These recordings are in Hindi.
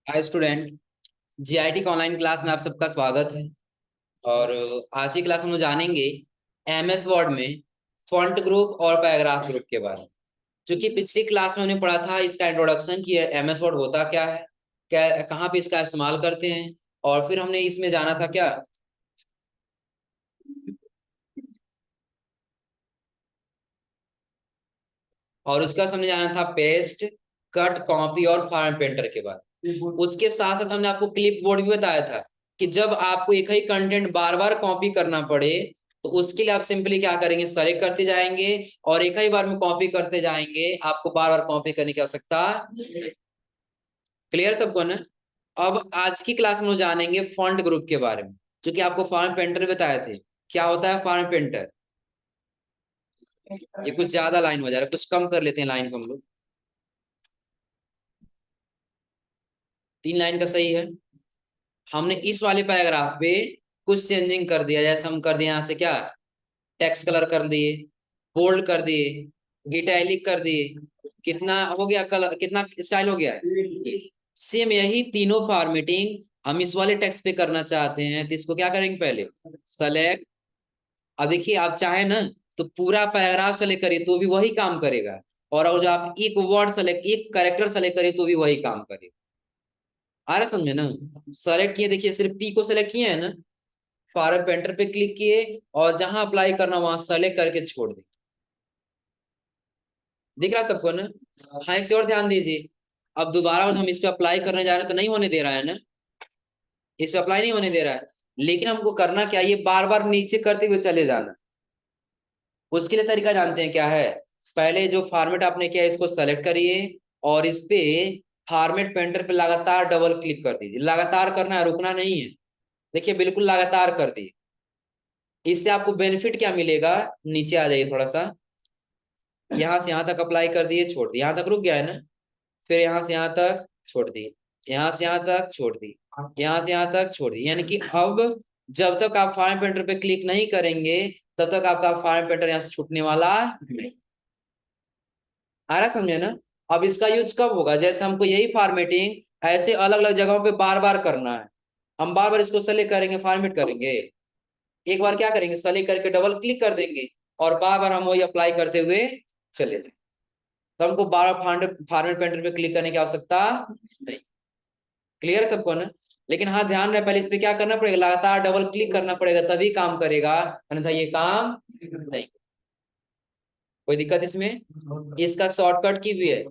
Hi student. जीआईटी का ऑनलाइन क्लास में आप सबका स्वागत है। और आज की क्लास में हम जानेंगे एमएस वर्ड में फॉन्ट ग्रुप और पैराग्राफ ग्रुप के बारे में। जो कि पिछली क्लास में हमने पढ़ा था इसका इंट्रोडक्शन कि एमएस वर्ड होता क्या है, क्या कहाँ पे इसका इस्तेमाल करते हैं। और फिर हमने इसमें जाना था क्या, और उसका हमने जाना था पेस्ट, कट, कॉपी और फार्म पेंटर के बारे में। उसके साथ साथ हमने आपको क्लिप बोर्ड भी बताया था कि जब आपको एक ही कंटेंट बार बार कॉपी करना पड़े तो उसके लिए आप सिंपली क्या करेंगे, सेलेक्ट करते जाएंगे और एक ही बार में कॉपी करते जाएंगे, आपको बार बार कॉपी करने की आवश्यकता। क्लियर सबको ना। अब आज की क्लास में हम जानेंगे फॉन्ट ग्रुप के बारे में, जो कि आपको फार्म पेंटर बताए थे। क्या होता है फार्म पेंटर? ये कुछ ज्यादा लाइन हो जा रहा है, कुछ कम कर लेते हैं लाइन को हम लोग। 3 लाइन का सही है। हमने इस वाले पैराग्राफ पे कुछ चेंजिंग कर दिया, जैसे हम कर दिए यहाँ से क्या, टेक्स्ट कलर कर दिए, बोल्ड कर दिए, इटैलिक कर दिए। कितना हो गया कलर, कितना स्टाइल हो गया है। सेम यही तीनों फॉर्मेटिंग हम इस वाले टेक्स्ट पे करना चाहते हैं, तो इसको क्या करेंगे, पहले सेलेक्ट। अब देखिए आप चाहे ना तो पूरा पैराग्राफ सेलेक्ट करिए तो भी वही काम करेगा, और जो आप एक वर्ड सेलेक्ट, एक कैरेक्टर सेलेक्ट करिए तो भी वही काम करेगा। आ रहा समझे ना। सेलेक्ट किए, देखिए सिर्फ पी को सेलेक्ट किए है ना, फॉर्म पेंटर पे क्लिक किए और जहां अप्लाई करना वहां सेलेक्ट करके छोड़ दें। दिख रहा है सबको ना। हाँ, एक चीज और ध्यान दीजिए। अब दोबारा हम इस पे अप्लाई करने जा रहे हैं तो नहीं होने दे रहा है ना, इस पे अप्लाई नहीं होने दे रहा है। लेकिन हमको करना क्या, ये बार बार नीचे करते हुए चले जाना। उसके लिए तरीका जानते हैं क्या है? पहले जो फॉर्मेट आपने किया है इसको सेलेक्ट करिए और इस पे फॉर्मेट पेंटर पे लगातार डबल क्लिक कर दीजिए। लगातार करना है, रुकना नहीं है। देखिए बिल्कुल लगातार कर दिए। इससे आपको बेनिफिट क्या मिलेगा, नीचे आ जाइए थोड़ा सा। यहाँ से यहाँ तक अप्लाई कर दिए, छोड़ दिए, यहाँ तक रुक गया है ना। फिर यहाँ से यहाँ तक छोड़ दिए, यहाँ से यहाँ तक छोड़ दिए, यहाँ से यहाँ तक छोड़ दिए। यानी कि अब जब तक आप फार्म पेंटर पे क्लिक नहीं करेंगे तब तक आपका फार्म पेंटर यहाँ से छूटने वाला नहीं। आ रहा समझे ना। अब इसका यूज कब होगा, जैसे हमको यही फॉर्मेटिंग ऐसे अलग अलग जगहों पे बार बार करना है। हम बार बार इसको सेलेक्ट करेंगे, फॉर्मेट करेंगे, एक बार क्या करेंगे, सेलेक्ट करके डबल क्लिक कर देंगे और बार बार हम वही अप्लाई करते हुए चले जाएंगे। तो हमको बार बार फॉर्मेट पेंटर पे क्लिक करने की आवश्यकता नहीं। क्लियर सबको ना। लेकिन हाँ ध्यान रहे, पहले इस पे क्या करना पड़ेगा, लगातार डबल क्लिक करना पड़ेगा तभी काम करेगा, अन्यथा ये काम नहीं। कोई दिक्कत इसमें? इसका शॉर्टकट की भी है।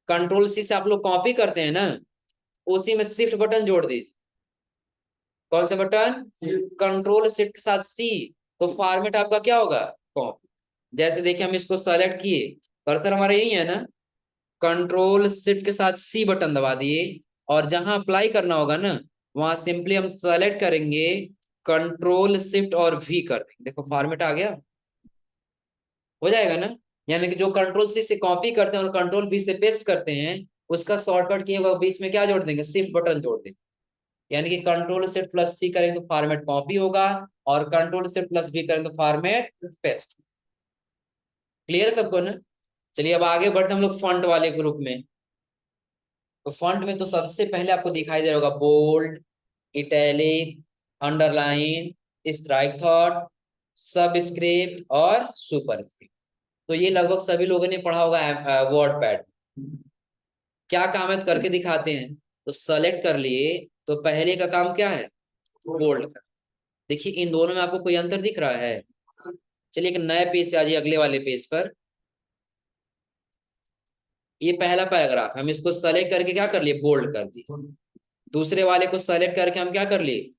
कंट्रोल सी से आप लोग कॉपी करते हैं ना, उसी में शिफ्ट बटन जोड़ दीजिए। कौन सा बटन? कंट्रोल शिफ्ट के साथ सी। तो फॉर्मेट आपका क्या होगा, कॉपी। जैसे देखिए हम इसको सेलेक्ट किए, कर्सर हमारा यही है ना, कंट्रोल शिफ्ट के साथ सी बटन दबा दिए और जहां अप्लाई करना होगा ना वहां सिंपली हम सेलेक्ट करेंगे, कंट्रोल शिफ्ट और वी कर देंगे। देखो फॉर्मेट आ गया, हो जाएगा ना। यानी कि जो कंट्रोल सी से कॉपी करते हैं और कंट्रोल वी से पेस्ट करते हैं, उसका शॉर्टकट की होगा, बीच में क्या जोड़ देंगे, शिफ्ट बटन जोड़ देंगे। यानी कि कंट्रोल शिफ्ट प्लस सी करेंगे तो फॉर्मेट कॉपी होगा, और कंट्रोल शिफ्ट प्लस वी करेंगे तो फॉर्मेट पेस्ट। क्लियर सबको ना। चलिए अब आगे बढ़ते हम लोग फॉन्ट वाले ग्रुप में। तो फॉन्ट में तो सबसे पहले आपको दिखाई दे रहा होगा bold, italic, underline, strikethrough, subscript और सुपरस्क्रिप्ट। तो ये लगभग सभी लोगों ने पढ़ा होगा वर्ड पैड। क्या काम है तो करके दिखाते हैं। तो सेलेक्ट कर लिए, तो पहले का काम क्या है, बोल्ड का। देखिए इन दोनों में आपको कोई अंतर दिख रहा है? चलिए एक नए पेज से आ जाइए, अगले वाले पेज पर। ये पहला पैराग्राफ हम इसको सेलेक्ट करके क्या कर लिए, बोल्ड कर दिए। दूसरे वाले को सेलेक्ट करके हम क्या कर लिए,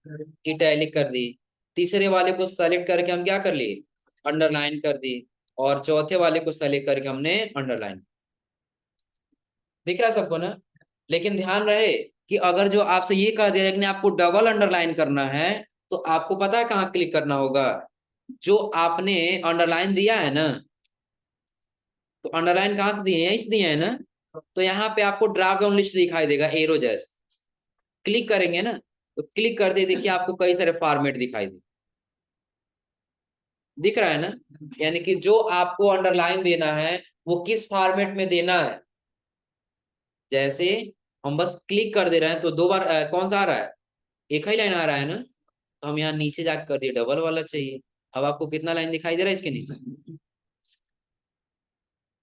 इटैलिक कर दिए। तीसरे वाले को सेलेक्ट करके हम क्या कर लिए, अंडरलाइन कर दिए। और चौथे वाले को सेलेक्ट करके हमने अंडरलाइन। दिख रहा है सबको ना। लेकिन ध्यान रहे कि अगर जो आपसे ये कह दिया कि आपको डबल अंडरलाइन करना है, तो आपको पता है कहाँ क्लिक करना होगा। जो आपने अंडरलाइन दिया है ना, तो अंडरलाइन कहाँ से दिए हैं, इस दिए है ना। तो यहाँ पे आपको ड्रॉप डाउन लिस्ट दिखाई देगा एरो जैसे। क्लिक करेंगे ना, तो क्लिक करते देखिए आपको कई सारे फॉर्मेट दिखाई दे, दिख रहा है ना। यानी कि जो आपको अंडरलाइन देना है वो किस फॉर्मेट में देना है। जैसे हम बस क्लिक कर दे रहे हैं तो दो बार कौन सा आ रहा है, एक ही लाइन आ रहा है ना। तो हम यहाँ नीचे जाकर कर दिए डबल वाला चाहिए। अब आपको कितना लाइन दिखाई दे रहा है इसके नीचे,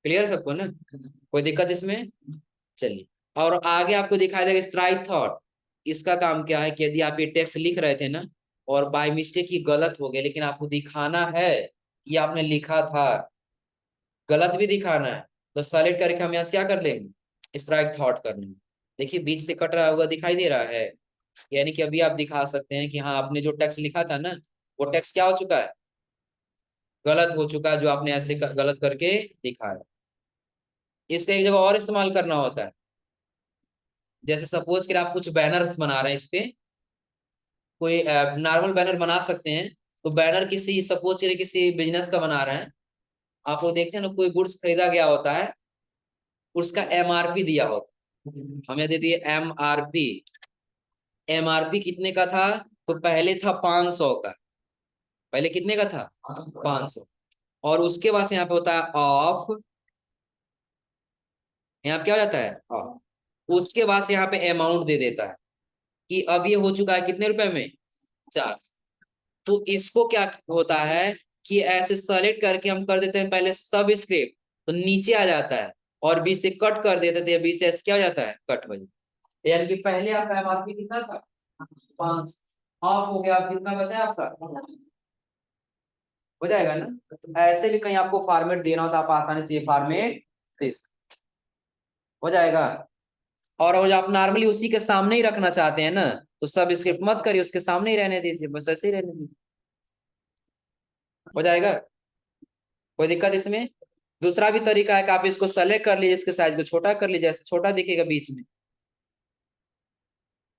क्लियर सबको ना, कोई दिक्कत इसमें। चलिए, और आगे आपको दिखाई देगा स्ट्राइक थॉट। इसका काम क्या है कि यदि आप ये टेक्स्ट लिख रहे थे ना और बाय मिस्टेक ही गलत हो गया, लेकिन आपको दिखाना है कि आपने लिखा था, गलत भी दिखाना है, तो सेलेक्ट करके हम यहाँ से क्या कर लेंगे, स्ट्राइक थॉट कर लेंगे। देखिए बीच से कट रहा होगा, दिखाई दे रहा है। यानी कि अभी आप दिखा सकते हैं कि हाँ आपने जो टेक्स्ट लिखा था ना, वो टेक्स्ट क्या हो चुका है, गलत हो चुका है, जो आपने ऐसे गलत करके दिखाया। इसका एक जगह और इस्तेमाल करना होता है। जैसे सपोज कि आप कुछ बैनर्स बना रहे हैं, इस पे कोई नॉर्मल बैनर बना सकते हैं। तो बैनर किसी सपोज करिए किसी बिजनेस का बना रहे हैं, आप लोग देखते हैं ना, कोई गुड्स खरीदा गया होता है, उसका एमआरपी दिया होता है, हमें दे दिए एमआरपी। एमआरपी कितने का था, तो पहले था 500 का, पहले कितने का था, 500। और उसके बाद यहाँ पे होता है ऑफ, यहाँ पे क्या हो जाता है ऑफ। उसके बाद से यहाँ पे अमाउंट दे देता है कि अब ये हो चुका है कितने रुपए में, 400। तो इसको क्या होता है कि ऐसे सेलेक्ट करके हम कर देते हैं पहले सब स्क्रिप्ट, तो नीचे आ जाता है, और बी से कट कर देते थे, बी से ऐसे क्या हो जाता है, कट हो जाता है। यानी कि पहले आपका एमआरपी कितना था, 5, ऑफ हो गया, अब कितना बचा आपका, हो जाएगा ना। तो ऐसे भी कहीं आपको फॉर्मेट देना हो तो आप आसानी से ये फॉर्मेट दे सकते, हो जाएगा। और वो जो आप नॉर्मली उसी के सामने ही रखना चाहते हैं ना, तो सब स्क्रिप्ट मत करिए, उसके सामने ही रहने दीजिए, बस ऐसे ही रहने दीजिए, हो जाएगा, कोई दिक्कत इसमें। दूसरा भी तरीका है कि आप इसको सेलेक्ट कर लीजिए, इसके साइज को छोटा कर लीजिए, ऐसे छोटा दिखेगा बीच में,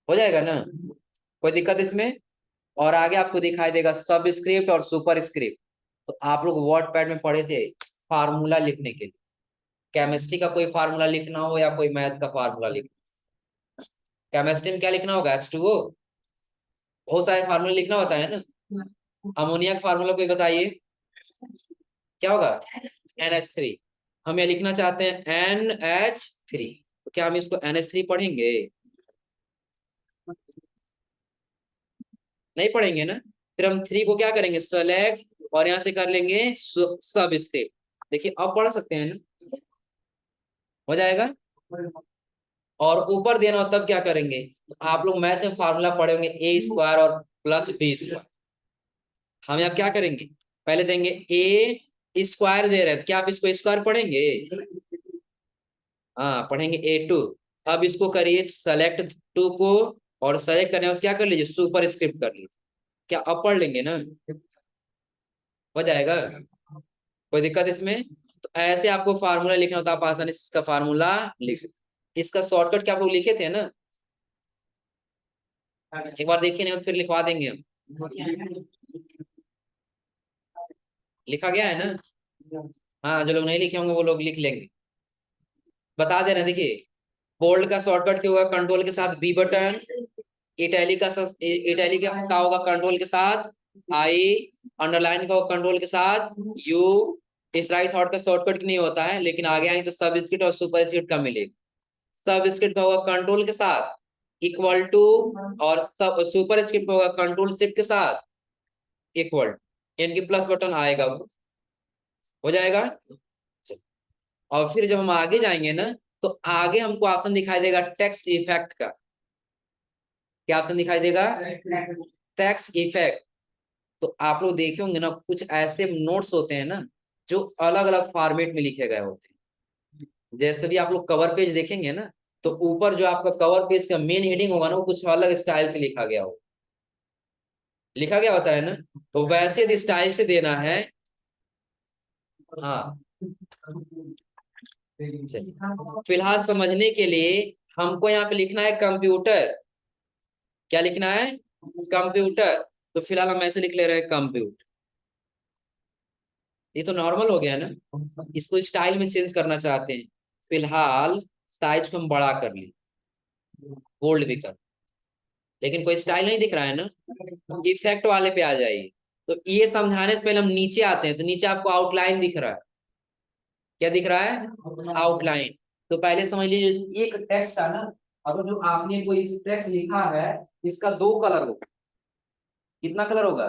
हो जाएगा ना, कोई दिक्कत इसमें। और आगे आपको दिखाई देगा सब स्क्रिप्ट और सुपर स्क्रिप्ट। तो आप लोग वर्ड पैड में पढ़े थे फार्मूला लिखने के लिए, केमिस्ट्री का कोई फार्मूला लिखना हो या कोई मैथ का फार्मूला लिखना, केमिस्ट्री में क्या लिखना होगा, H2O, बहुत सारे फार्मूला लिखना होता है ना। अमोनिया का फार्मूला कोई बताइए, क्या होगा, NH3। हम ये लिखना चाहते हैं NH3, तो क्या हम इसको NH3 पढ़ेंगे, नहीं पढ़ेंगे ना। फिर हम 3 को क्या करेंगे, सेलेक्ट, और यहां से कर लेंगे सब स्क्रिप्ट। देखिए अब पढ़ सकते हैं ना, हो जाएगा। और ऊपर देना हो तब क्या करेंगे, तो आप लोग मैथ में फार्मूला पढ़े होंगे A² और प्लस B²। हम यहाँ क्या करेंगे, पहले देंगे A² दे रहे हैं, तो क्या आप इसको स्क्वायर पढ़ेंगे, हाँ पढ़ेंगे A2। अब इसको करिए सेलेक्ट 2 को, और सेलेक्ट करने के क्या कर लीजिए, सुपर स्क्रिप्ट कर लीजिए, क्या अब पढ़ लेंगे ना, हो जाएगा, कोई दिक्कत इसमें। तो ऐसे आपको फार्मूला लिखना होता है, आप आसानी से इसका फार्मूला लिख सकते। इसका शॉर्टकट क्या आप लोग लिखे थे ना, एक बार देखिए, नहीं तो फिर लिखवा देंगे हम, लिखा गया है ना। हाँ जो लोग नहीं लिखे होंगे वो लोग लिख लेंगे, बता दे रहे हैं, देखिए बोल्ड का शॉर्टकट क्या होगा, कंट्रोल के साथ बी बटन। इटैलिक का होगा कंट्रोल के साथ आई, अंडरलाइन का होगा कंट्रोल के साथ यू। इस राइट थॉट का शॉर्टकट नहीं होता है, लेकिन आगे आएंगे तो सब स्क्रिप्ट और सुपर स्क्रिप्ट का मिलेगा। सब स्क्रिप्ट का होगा कंट्रोल के साथ इक्वल टू, और सब सुपर स्क्रिप्ट होगा कंट्रोल शिफ्ट के साथ इक्वल, यानी कि प्लस बटन आएगा वो, हो जाएगा। चलो, और फिर जब हम आगे जाएंगे ना, तो आगे हमको ऑप्शन दिखाई देगा टेक्स्ट इफेक्ट का, क्या ऑप्शन दिखाई देगा, टेक्स्ट इफेक्ट। तो आप लोग देखे होंगे ना, कुछ ऐसे नोट्स होते हैं ना जो अलग अलग फॉर्मेट में लिखे गए होते हैं। जैसे भी आप लोग कवर पेज देखेंगे ना, तो ऊपर जो आपका कवर पेज का मेन हेडिंग होगा ना, वो कुछ अलग स्टाइल से लिखा गया हो, लिखा गया होता है ना। तो वैसे यदि स्टाइल से देना है, हाँ चलिए, फिलहाल समझने के लिए हमको यहाँ पे लिखना है कंप्यूटर, क्या लिखना है, कंप्यूटर। तो फिलहाल हम ऐसे लिख ले रहे हैं कंप्यूटर, ये तो नॉर्मल हो गया ना। इसको स्टाइल में चेंज करना चाहते हैं, फिलहाल साइज को हम बड़ा कर ली, बोल्ड भी कर, लेकिन कोई स्टाइल नहीं दिख रहा है ना, इफेक्ट वाले पे आ जाइए। तो ये समझाने से पहले हम नीचे आते हैं, तो नीचे आपको आउटलाइन दिख रहा है, क्या दिख रहा है, आउटलाइन। तो पहले समझ लीजिए एक टेक्स्ट था ना, अगर जो आपने कोई टेक्स्ट लिखा है इसका दो कलर हो, कितना कलर होगा?